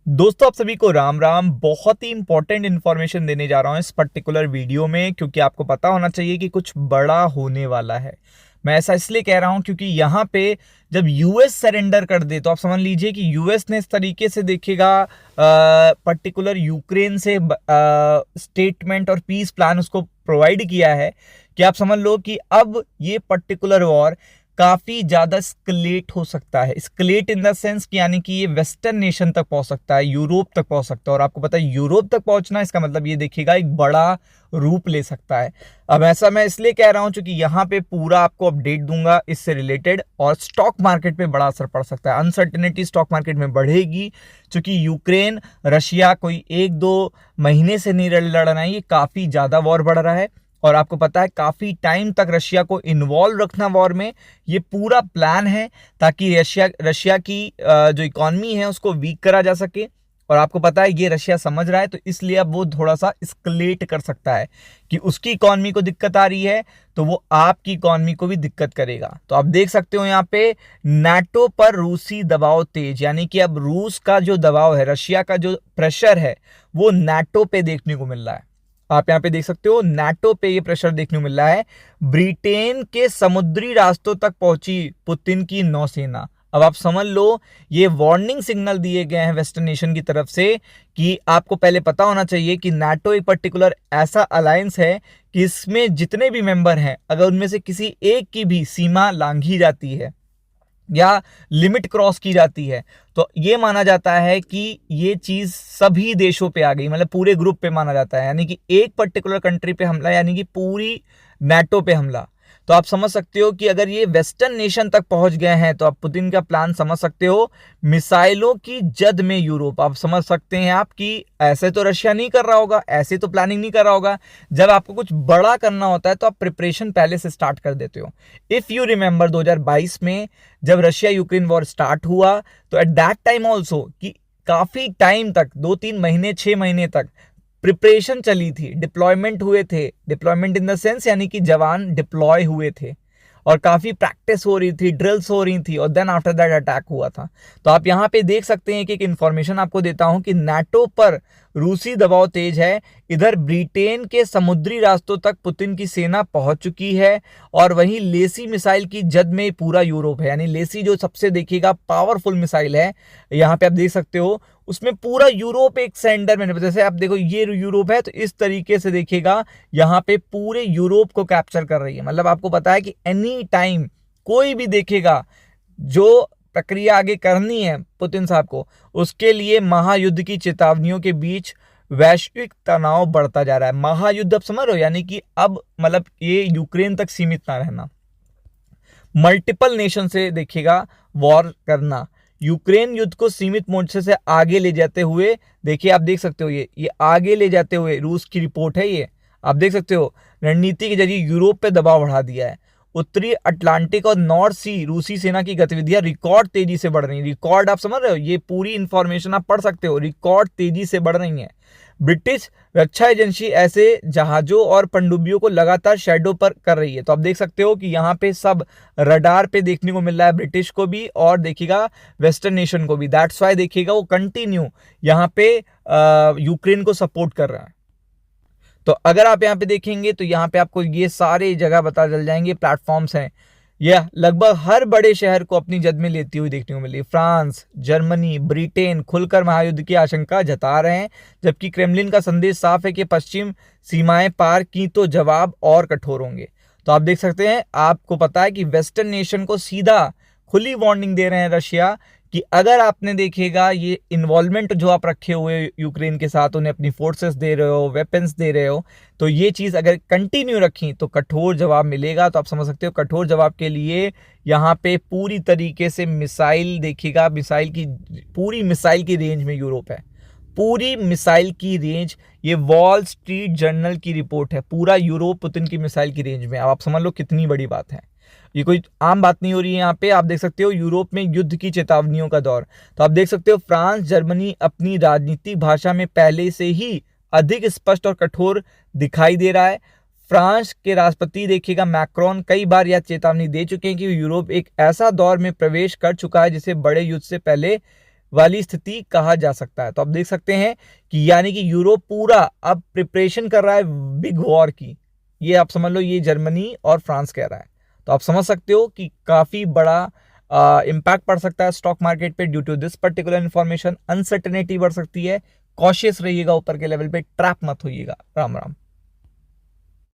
दोस्तों आप सभी को राम राम। बहुत ही इंपॉर्टेंट इन्फॉर्मेशन देने जा रहा हूँ इस पर्टिकुलर वीडियो में, क्योंकि आपको पता होना चाहिए कि कुछ बड़ा होने वाला है। मैं ऐसा इसलिए कह रहा हूँ क्योंकि यहाँ पे जब यूएस सरेंडर कर दे तो आप समझ लीजिए कि यूएस ने इस तरीके से देखिएगा पर्टिकुलर यूक्रेन से स्टेटमेंट और पीस प्लान उसको प्रोवाइड किया है कि आप समझ लो कि अब ये पर्टिकुलर वॉर काफी ज्यादा स्केलेट हो सकता है। स्केलेट इन द सेंस कि यानी कि ये वेस्टर्न नेशन तक पहुंच सकता है, यूरोप तक पहुंच सकता है। और आपको पता है यूरोप तक पहुंचना इसका मतलब ये देखिएगा एक बड़ा रूप ले सकता है। अब ऐसा मैं इसलिए कह रहा हूं क्योंकि यहाँ पे पूरा आपको अपडेट दूंगा इससे रिलेटेड, और स्टॉक मार्केट पे बड़ा असर पड़ सकता है। अनसर्टेनिटी स्टॉक मार्केट में बढ़ेगी क्योंकि यूक्रेन रशिया कोई 1-2 महीने से नहीं लड़ रहा है, ये काफी ज्यादा वॉर बढ़ रहा है। और आपको पता है काफी टाइम तक रशिया को इन्वॉल्व रखना वॉर में, ये पूरा प्लान है ताकि रशिया की जो इकॉनमी है उसको वीक करा जा सके। और आपको पता है ये रशिया समझ रहा है, तो इसलिए अब वो थोड़ा सा स्केलेट कर सकता है कि उसकी इकॉनमी को दिक्कत आ रही है तो वो आपकी इकॉनमी को भी दिक्कत करेगा। तो आप देख सकते हो यहाँ पे नाटो पर रूसी दबाव तेज, यानी कि अब रूस का जो दबाव है, रशिया का जो प्रेशर है वो नाटो पे देखने को मिल रहा है। आप यहाँ पे देख सकते हो नाटो पे ये प्रेशर देखने को मिल रहा है। ब्रिटेन के समुद्री रास्तों तक पहुंची पुतिन की नौसेना। अब आप समझ लो ये वार्निंग सिग्नल दिए गए हैं वेस्टर्न नेशन की तरफ से कि आपको पहले पता होना चाहिए कि नाटो एक पर्टिकुलर ऐसा अलायंस है कि इसमें जितने भी मेंबर हैं अगर उनमें से किसी एक की भी सीमा लांघी जाती है या लिमिट क्रॉस की जाती है तो ये माना जाता है कि ये चीज सभी देशों पे आ गई, मतलब पूरे ग्रुप पे माना जाता है। यानी कि एक पर्टिकुलर कंट्री पे हमला यानी कि पूरी नाटो पे हमला। तो आप समझ सकते हो कि अगर ये वेस्टर्न नेशन तक पहुंच गए हैं तो आप पुतिन का प्लान समझ सकते हो। मिसाइलों की जद में यूरोप, आप समझ सकते हैं आप कि ऐसे तो रशिया नहीं कर रहा होगा, ऐसे तो प्लानिंग नहीं कर रहा होगा। जब आपको कुछ बड़ा करना होता है तो आप प्रिपरेशन पहले से स्टार्ट कर देते हो। इफ यू रिमेंबर 2022 में जब रशिया यूक्रेन वॉर स्टार्ट हुआ तो एट दैट टाइम ऑल्सो कि काफी टाइम तक 2-3 महीने 6 महीने तक प्रिपरेशन चली थी, डिप्लॉयमेंट हुए थे। डिप्लॉयमेंट इन द सेंस यानी कि जवान डिप्लॉय हुए थे और काफी प्रैक्टिस हो रही थी, ड्रिल्स हो रही थी, और देन आफ्टर दैट अटैक हुआ था। तो आप यहाँ पे देख सकते हैं कि एक इंफॉर्मेशन आपको देता हूं कि नाटो पर रूसी दबाव तेज है। इधर ब्रिटेन के समुद्री रास्तों तक पुतिन की सेना पहुंच चुकी है और वहीं लेसी मिसाइल की जद में पूरा यूरोप है। यानी लेसी जो सबसे देखिएगा पावरफुल मिसाइल है, यहाँ पे आप देख सकते हो उसमें पूरा यूरोप एक सेंटर में, जैसे आप देखो ये यूरोप है तो इस तरीके से देखिएगा यहाँ पे पूरे यूरोप को कैप्चर कर रही है। मतलब आपको पता है कि एनी टाइम कोई भी देखेगा जो प्रक्रिया आगे करनी है पुतिन साहब को, उसके लिए महायुद्ध की चेतावनियों के बीच वैश्विक तनाव बढ़ता जा रहा है। महायुद्ध आप समझ रहे हो, यानी कि अब मतलब ये यूक्रेन तक सीमित ना रहना, मल्टीपल नेशन से देखिएगा वॉर करना, यूक्रेन युद्ध को सीमित मोर्चे से आगे ले जाते हुए देखिए आप देख सकते हो ये आगे ले जाते हुए रूस की रिपोर्ट है। ये आप देख सकते हो रणनीति के जरिए यूरोप पे दबाव बढ़ा दिया है। उत्तरी अटलांटिक और नॉर्थ सी रूसी सेना की गतिविधियां रिकॉर्ड तेजी से बढ़ रही हैं। रिकॉर्ड आप समझ रहे हो, ये पूरी इंफॉर्मेशन आप पढ़ सकते हो, रिकॉर्ड तेजी से बढ़ रही है। ब्रिटिश रक्षा एजेंसी ऐसे जहाजों और पनडुब्बियों को लगातार शैडो पर कर रही है। तो आप देख सकते हो कि यहाँ पे सब रडार पे देखने को मिल रहा है, ब्रिटिश को भी और देखिएगा वेस्टर्न नेशन को भी। दैट्स वाई देखिएगा वो कंटिन्यू यहाँ पे यूक्रेन को सपोर्ट कर रहा है। तो अगर आप यहाँ पे देखेंगे तो यहाँ पे आपको ये सारे जगह पता चल जाएंगे, प्लेटफॉर्म्स हैं। यह लगभग हर बड़े शहर को अपनी जद में लेती हुई देखने को मिली। फ्रांस, जर्मनी, ब्रिटेन खुलकर महायुद्ध की आशंका जता रहे हैं, जबकि क्रेमलिन का संदेश साफ है कि पश्चिम सीमाएं पार की तो जवाब और कठोर होंगे। तो आप देख सकते हैं, आपको पता है कि वेस्टर्न नेशन को सीधा खुली वार्निंग दे रहे हैं रशिया कि अगर आपने देखेगा ये इन्वॉल्वमेंट जो आप रखे हुए यूक्रेन के साथ, उन्हें अपनी फोर्सेस दे रहे हो, वेपन्स दे रहे हो, तो ये चीज अगर कंटिन्यू रखी तो कठोर जवाब मिलेगा। तो आप समझ सकते हो कठोर जवाब के लिए यहाँ पे पूरी तरीके से मिसाइल देखिएगा, पूरी मिसाइल की रेंज में यूरोप है, पूरी मिसाइल की रेंज। ये वॉल स्ट्रीट जर्नल की रिपोर्ट है, पूरा यूरोप पुतिन की मिसाइल की रेंज में। अब आप समझ लो कितनी बड़ी बात है, ये कोई आम बात नहीं हो रही है। यहाँ पे आप देख सकते हो यूरोप में युद्ध की चेतावनियों का दौर। तो आप देख सकते हो फ्रांस, जर्मनी अपनी राजनीतिक भाषा में पहले से ही अधिक स्पष्ट और कठोर दिखाई दे रहा है। फ्रांस के राष्ट्रपति देखिएगा मैक्रोन कई बार यह चेतावनी दे चुके हैं कि यूरोप एक ऐसा दौर में प्रवेश कर चुका है जिसे बड़े युद्ध से पहले वाली स्थिति कहा जा सकता है। तो आप देख सकते हैं कि यानी कि यूरोप पूरा अब प्रिपरेशन कर रहा है बिग वॉर की। ये आप समझ लो, ये जर्मनी और फ्रांस कह रहा है। तो आप समझ सकते हो कि काफी बड़ा इम्पैक्ट पड़ सकता है स्टॉक मार्केट पे due to this particular information. Uncertainty बढ़ सकती है, कॉशियस रहिएगा, ऊपर के लेवल पे ट्रैप मत होइएगा। राम राम।